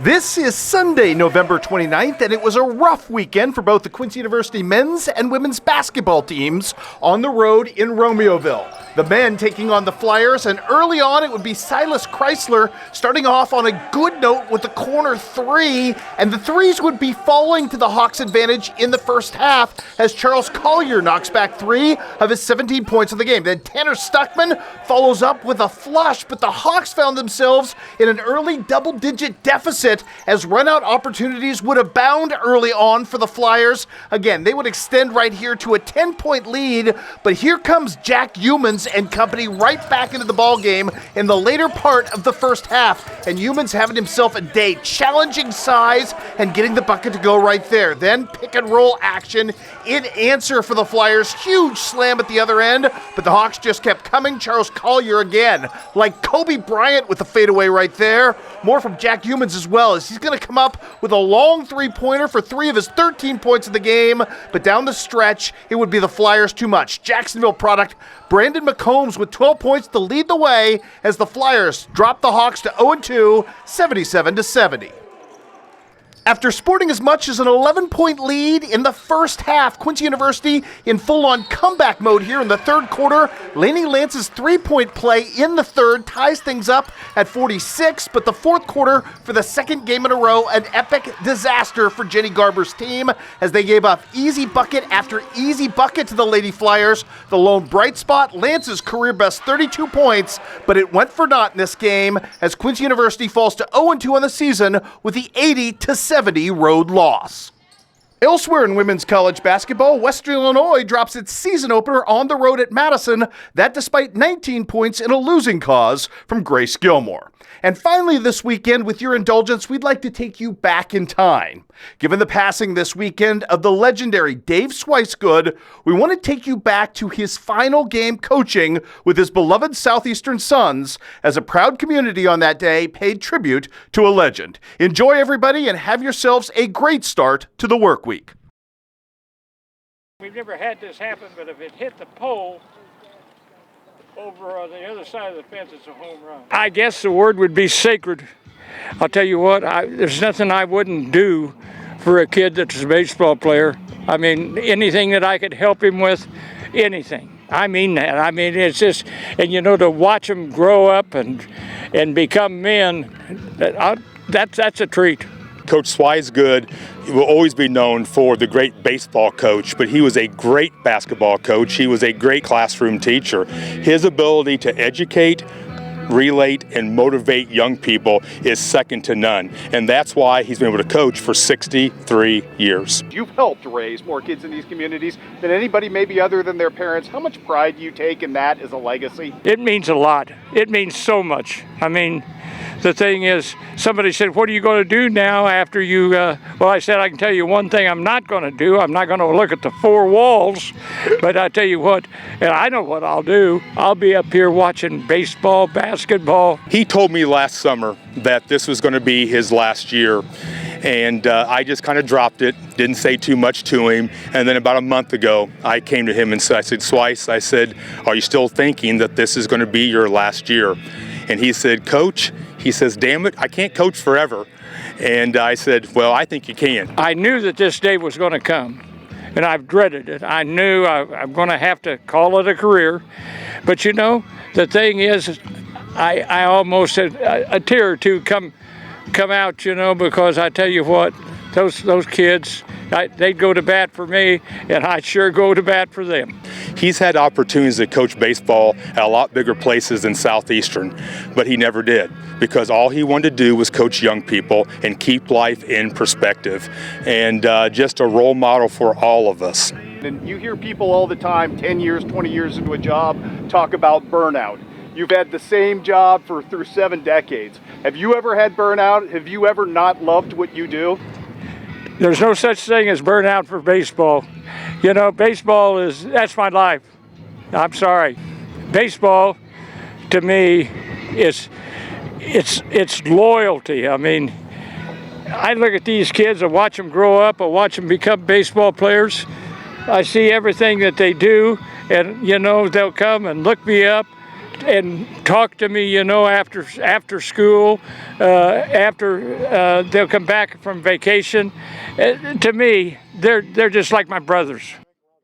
This is Sunday, November 29th, and it was a rough weekend for both the Quincy University men's and women's basketball teams on the road in Romeoville. The men taking on the Flyers, and early on it would be Silas Chrysler starting off on a good note with the corner three, and the threes would be falling to the Hawks' advantage in the first half as Charles Collier knocks back 3 of his 17 points of the game. Then Tanner Stuckman follows up with a flush, but the Hawks found themselves in an early double-digit deficit as run-out opportunities would abound early on for the Flyers. Again, they would extend right here to a 10-point lead, but here comes Jack Humans and company right back into the ballgame in the later part of the first half, and Humans having himself a day, challenging size and getting the bucket to go right there. Then pick-and-roll action in answer for the Flyers. Huge slam at the other end, but the Hawks just kept coming. Charles Collier again, like Kobe Bryant with the fadeaway right there. More from Jack Humans as well, as he's going to come up with a long three-pointer for 3 of his 13 points of the game, but down the stretch, it would be the Flyers too much. Jacksonville product Brandon McCombs with 12 points to lead the way as the Flyers drop the Hawks to 0-2, 77-70. After sporting as much as an 11-point lead in the first half, Quincy University in full-on comeback mode here in the third quarter. Laney Lance's three-point play in the third ties things up at 46, but the fourth quarter, for the second game in a row, an epic disaster for Jenny Garber's team as they gave up easy bucket after easy bucket to the Lady Flyers. The lone bright spot, Lance's career-best 32 points, but it went for naught in this game as Quincy University falls to 0-2 on the season with the 80-70 road loss. Elsewhere in women's college basketball, Western Illinois drops its season opener on the road at Madison, that despite 19 points in a losing cause from Grace Gilmore. And finally this weekend, with your indulgence, we'd like to take you back in time. Given the passing this weekend of the legendary Dave Swicegood, we want to take you back to his final game coaching with his beloved Southeastern Sons, as a proud community on that day paid tribute to a legend. Enjoy, everybody, and have yourselves a great start to the work week. We've never had this happen, but if it hit the pole over on the other side of the fence, it's a home run. I guess the word would be sacred. I'll tell you what, there's nothing I wouldn't do for a kid that's a baseball player. I mean, anything that I could help him with, anything. I mean that. I mean, it's just, and you know, to watch them grow up and become men, that's a treat. Coach Swicegood will always be known for the great baseball coach, but he was a great basketball coach. He was a great classroom teacher. His ability to educate, relate, and motivate young people is second to none. And that's why he's been able to coach for 63 years. You've helped raise more kids in these communities than anybody maybe other than their parents. How much pride do you take in that as a legacy? It means a lot. It means so much. I mean, the thing is, somebody said, what are you going to do now after you, well, I said, I can tell you one thing I'm not going to do. I'm not going to look at the four walls, but I tell you what, and I know what I'll do. I'll be up here watching baseball, basketball. He told me last summer that this was going to be his last year, and I just kind of dropped it, didn't say too much to him, and then about a month ago, I came to him and said, I said, Swice, I said, are you still thinking that this is going to be your last year? And he said, Coach, he says, damn it, I can't coach forever. And I said, well, I think you can. I knew that this day was going to come, and I've dreaded it. I knew I'm going to have to call it a career. But you know, the thing is, I almost had a tear or two come out, you know, because I tell you what, those kids, they'd go to bat for me, and I'd sure go to bat for them. He's had opportunities to coach baseball at a lot bigger places than Southeastern, but he never did, because all he wanted to do was coach young people and keep life in perspective, and just a role model for all of us. And you hear people all the time, 10 years, 20 years into a job, talk about burnout. You've had the same job through 7 decades. Have you ever had burnout? Have you ever not loved what you do? There's no such thing as burnout for baseball. You know, baseball that's my life. I'm sorry. Baseball, to me, it's loyalty. I mean, I look at these kids, I watch them grow up, I watch them become baseball players. I see everything that they do, and, you know, they'll come and look me up and talk to me, you know, after school, after they'll come back from vacation. To me, they're just like my brothers.